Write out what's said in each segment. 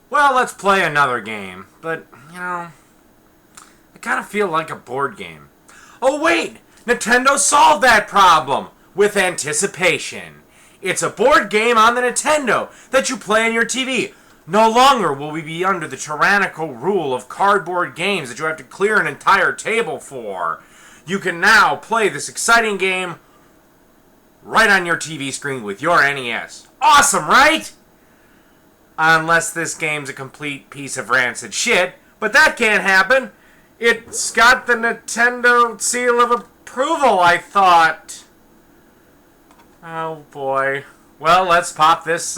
Well, let's play another game. But, I kind of feel like a board game. Oh, wait! Nintendo solved that problem with Anticipation. It's a board game on the Nintendo that you play on your TV. No longer will we be under the tyrannical rule of cardboard games that you have to clear an entire table for. You can now play this exciting game right on your TV screen with your NES. Awesome, right? Unless this game's a complete piece of rancid shit, but that can't happen. It's got the Nintendo seal of approval, I thought. Oh boy. Well, let's pop this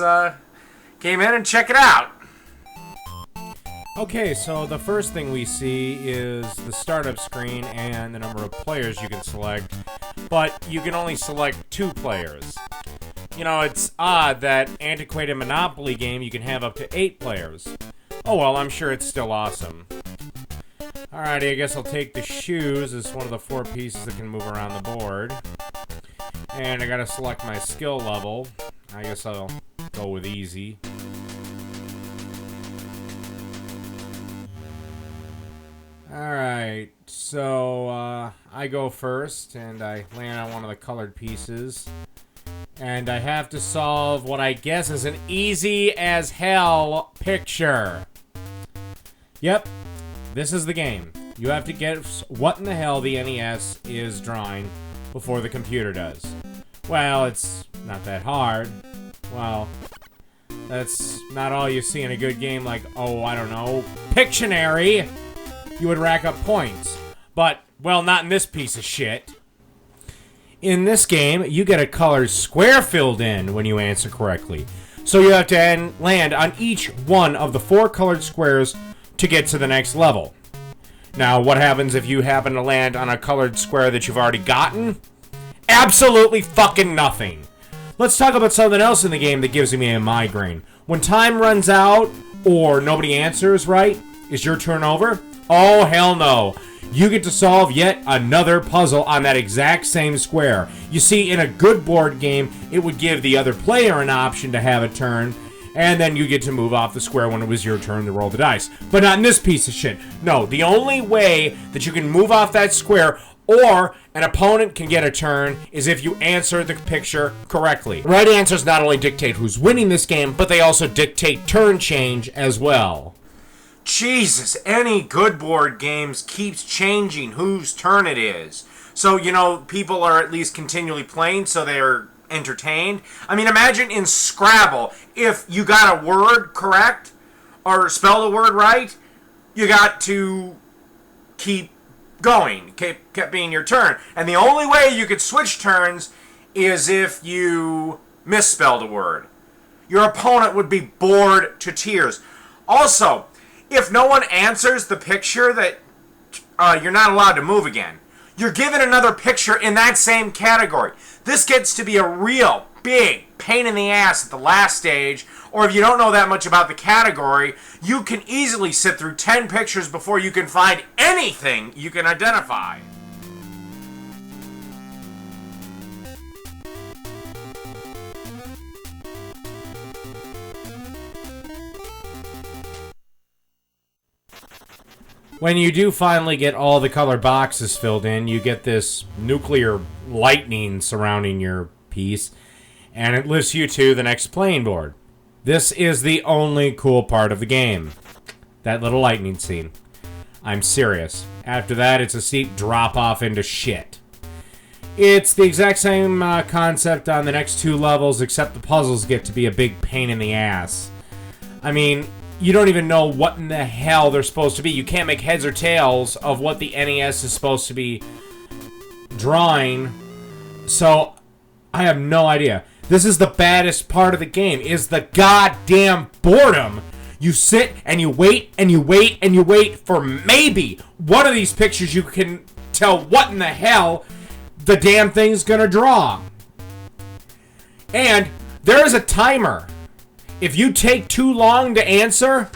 game in and check it out. Okay, so the first thing we see is the startup screen and the number of players you can select, but you can only select 2 players. You know, it's odd that antiquated Monopoly game you can have up to 8 players. Oh well, I'm sure it's still awesome. Alrighty, I guess I'll take the shoes as one of the 4 pieces that can move around the board. And I gotta select my skill level. I guess I'll go with easy. Alright, so I go first, and I land on one of the colored pieces. And I have to solve what I guess is an easy as hell picture. Yep, this is the game. You have to guess what in the hell the NES is drawing before the computer does. Well, it's not that hard. Well, that's not all you see in a good game like, oh, I don't know, Pictionary. You would rack up points. But, well, not in this piece of shit. In this game, you get a colored square filled in when you answer correctly. So you have to land on each one of the 4 colored squares to get to the next level. Now, what happens if you happen to land on a colored square that you've already gotten? Absolutely fucking nothing. Let's talk about something else in the game that gives me a migraine. When time runs out, or nobody answers right, is your turn over? Oh, hell no. You get to solve yet another puzzle on that exact same square. You see, in a good board game, it would give the other player an option to have a turn, and then you get to move off the square when it was your turn to roll the dice. But not in this piece of shit. No, the only way that you can move off that square or an opponent can get a turn is if you answer the picture correctly. Right answers not only dictate who's winning this game, but they also dictate turn change as well. Jesus, any good board games keeps changing whose turn it is. So, people are at least continually playing, so they're entertained. I mean, imagine in Scrabble, if you got a word correct, or spelled a word right, you got to keep going, kept being your turn. And the only way you could switch turns is if you misspelled a word. Your opponent would be bored to tears. Also, if no one answers the picture that you're not allowed to move again, you're given another picture in that same category. This gets to be a real big pain in the ass at the last stage, or if you don't know that much about the category, you can easily sit through 10 pictures before you can find anything you can identify. When you do finally get all the colored boxes filled in, you get this nuclear lightning surrounding your piece, and it lifts you to the next playing board. This is the only cool part of the game. That little lightning scene. I'm serious. After that, it's a steep drop off into shit. It's the exact same concept on the next 2 levels, except the puzzles get to be a big pain in the ass. I mean, you don't even know what in the hell they're supposed to be. You can't make heads or tails of what the NES is supposed to be drawing. So, I have no idea. This is the baddest part of the game, is the goddamn boredom. You sit and you wait and you wait and you wait for maybe one of these pictures you can tell what in the hell the damn thing's gonna draw. And there is a timer. If you take too long to answer,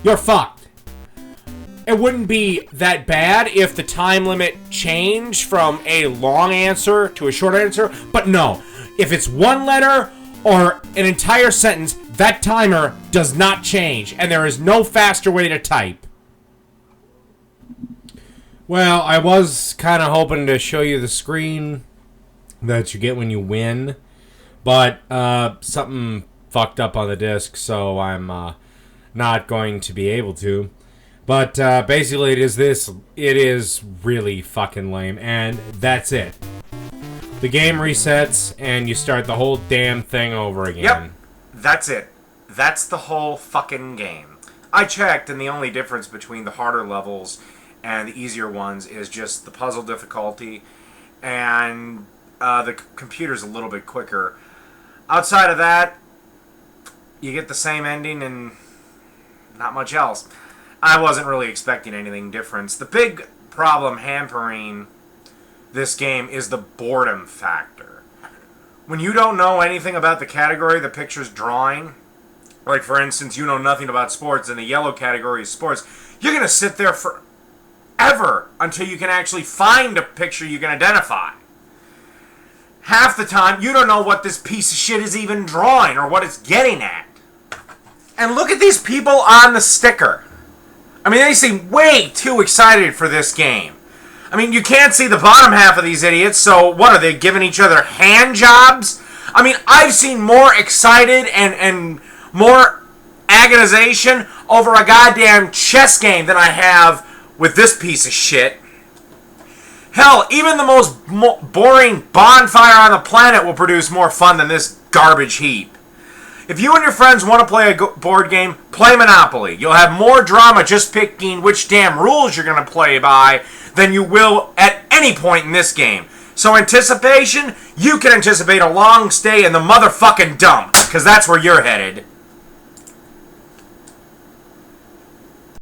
you're fucked. It wouldn't be that bad if the time limit changed from a long answer to a short answer, but no. If it's one letter or an entire sentence, That timer does not change, and there is no faster way to type. Well, I was kind of hoping to show you the screen that you get when you win, but something fucked up on the disc, so I'm not going to be able to. But basically, it is really fucking lame, and that's it. The game resets, and you start the whole damn thing over again. Yep, that's it. That's the whole fucking game. I checked, and the only difference between the harder levels and the easier ones is just the puzzle difficulty, and the computer's a little bit quicker. Outside of that, you get the same ending and not much else. I wasn't really expecting anything different. The big problem hampering this game is the boredom factor. When you don't know anything about the category the picture's drawing, like for instance, you know nothing about sports and the yellow category is sports, you're going to sit there forever until you can actually find a picture you can identify. Half the time, you don't know what this piece of shit is even drawing or what it's getting at. And look at these people on the sticker. I mean, they seem way too excited for this game. I mean, you can't see the bottom half of these idiots, so what, are they giving each other hand jobs? I mean, I've seen more excited and more agonization over a goddamn chess game than I have with this piece of shit. Hell, even the most boring bonfire on the planet will produce more fun than this garbage heap. If you and your friends want to play a board game, play Monopoly. You'll have more drama just picking which damn rules you're going to play by than you will at any point in this game. So anticipation, you can anticipate a long stay in the motherfucking dump, because that's where you're headed.